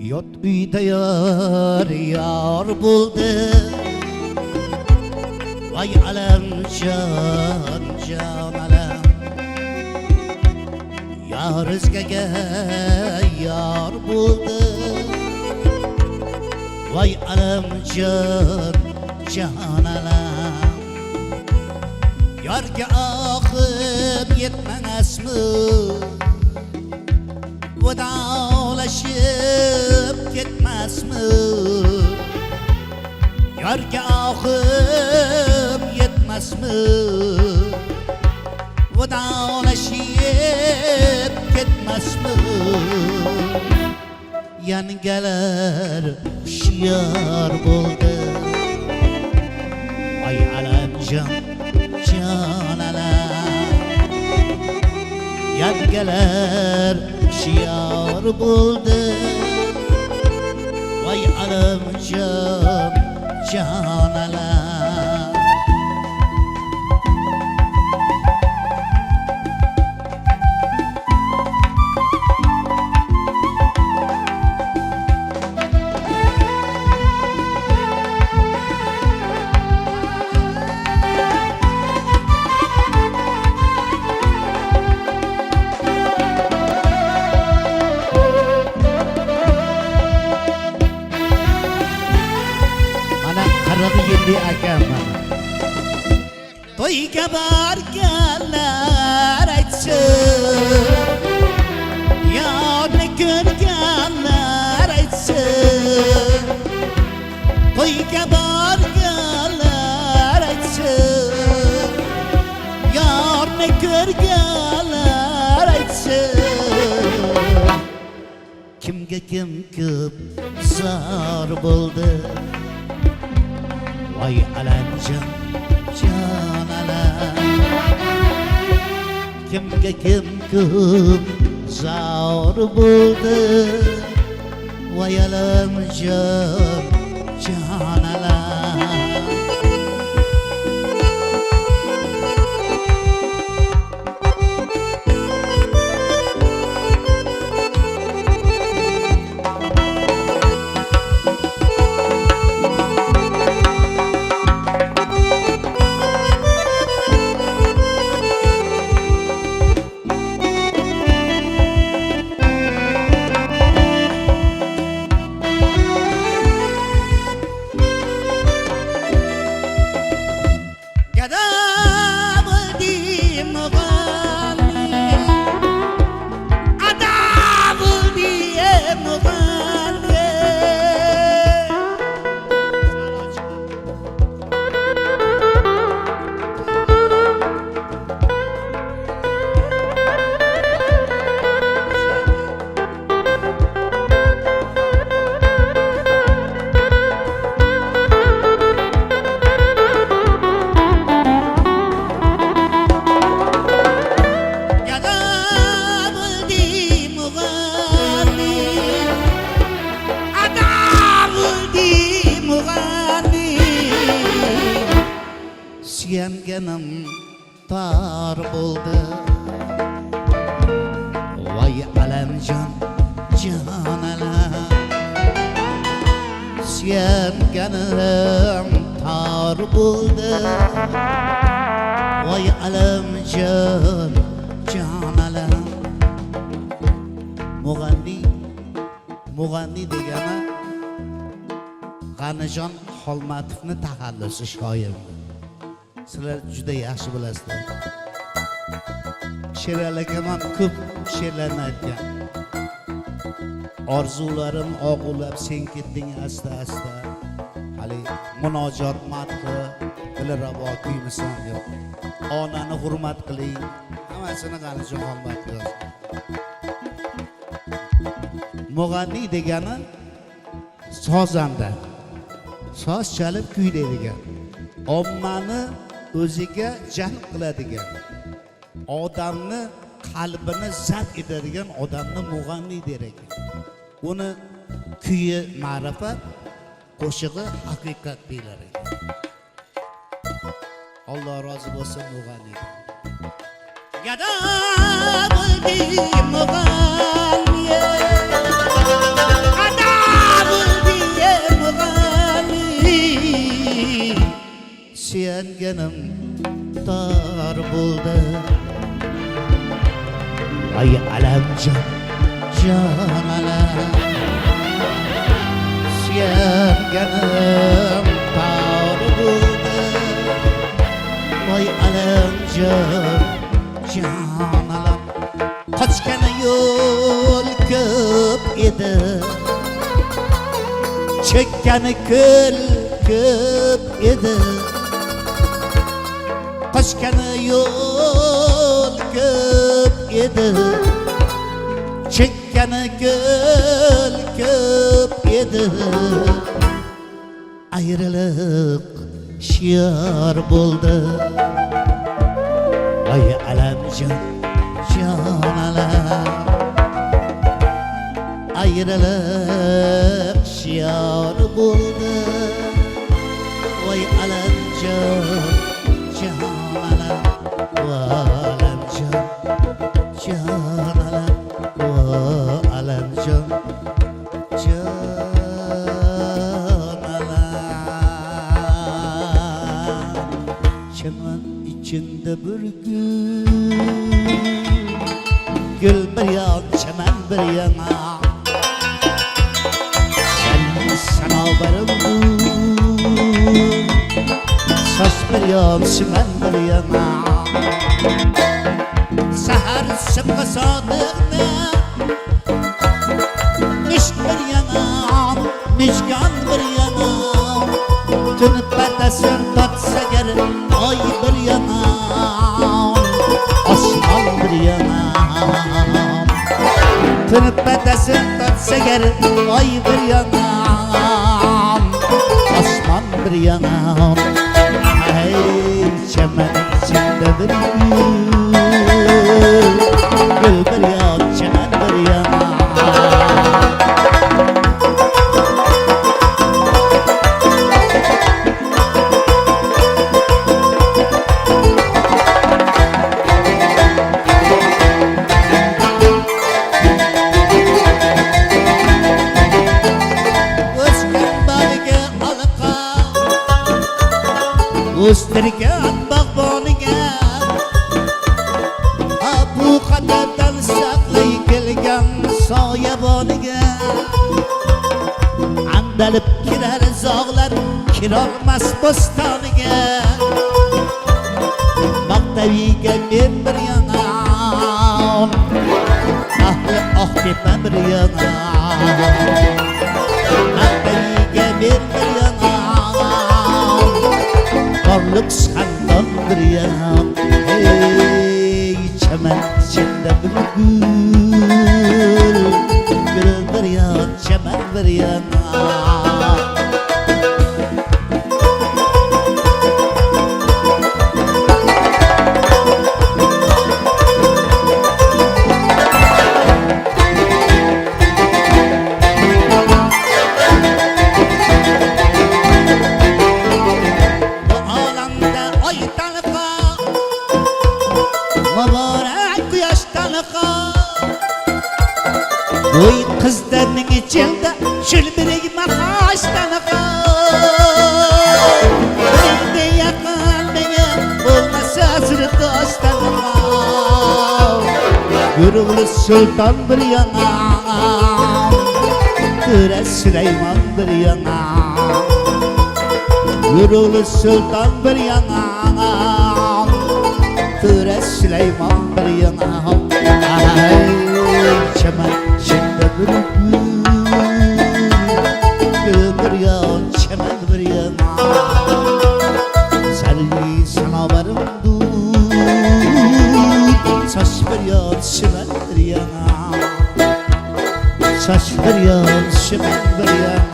Yot uyda yar buldu. Vay alam can alam. Yar özgege yar buldu. Vay alam can alam. Yarga akıp yetmezmi? Vedalaşıp gitmezmi? Yarga akıp yetmezmi? Vedalaşıp gitmezmi? Yangeler şiar buldu. Ay alam can alam. Yangeler şiar buldu. Vay alam can alam. Yendi agama toyga borganlar aytsin, yodni ko'rganlar aytsin. Toyga borganlar aytsin, yodni ko'rganlar aytsin. Kimga kim ko'p zor bo'ldi? Vay alam can alam. Kimga kim ko'p zor bo'ldi? Vay alam can alam. Suyanganim tar bo'ldi. Vay alam can alam. Suyanganim tar bo'ldi. Vay alam can alam. Mug'anniy degani G'anijon Xolmatovning taxallusi shoir. Sizlar juda yaxshi bilasizlar. Sherali akaman ko'p she'rlarni aytgan. Orzularim og'ulab sen ketding asta asta. Hali munojot madhi Dilrabo kuymisan yo'q. Onani hurmat qiling. Hammasini G'anijon Xolmatov yozdi. Mug'anniy degani sozanda. Soz chalib kuylaydigan. Ommani o'ziga jalb qiladigan, odamni qalbini zabt etadigan odamni mug'anniy der ekan. Uni kuyi ma'rifat, qo'shig'i haqiqat deylar ekan. Alloh rozi bo'lsin mug'anniydan. Gada bo'ldi mug'anniy. sevgenim dar buldu. Ay alamjon, jon alam, sevgenim dar buldu. Ay alamjon, jon alam, qochgan yo'l ko'p edi, chekkan ko'l ko'p edi. Qochgan yo'l ko'p edi, chekkan ko'l ko'p edi. Ayrılık shior bo'ldi. Ay alamjon, jon alam, ayrılık shior bo'ldi. Voy alamjon, jon alam, alamjon, jon alam, alamjon, jon alam. Çemen içinde bir gül bir yan, çemen bir yana. Sana varım bu, saç bir yan, çemen bir yana. Sahar sıkı sadıkta, mişk bir yana, mişkan bir yana. Tünüp betesin tatsa ger, ay bir yana, asman bir yana. Tünüp betesin tatsa ger, ay bir yana, asman bir yana. Ay çemen içinde bir gül bir yan, çemen bir yana. O'stirgan bog'boniga bu qadardan saqlay kelgan soyaboniga andalib kirar zog'lar kirolmas bo'stoniga maqtaviga men bir yonam ahli oqtepa bir yonam maqtaviga men bir yonam varlık senden bir yanam. Hey çemen içinde bir gül, gül bir yan, çemen bir yanam. Oy kızlarının içinde şülbürek makaştanıqa. Birinde yakın benim olmasa sırdaştanıqa. Gürüğlü sultan bir yana, Türe Süleyman bir yana. Gürüğlü sultan bir yana, Türe Süleyman bir yana. Ay çemen içinde bir gül bir yan, çemen bir yana. Selvi sana varım dur, saç bir yan, çemen bir yana. Saç bir yan, çemen bir yana.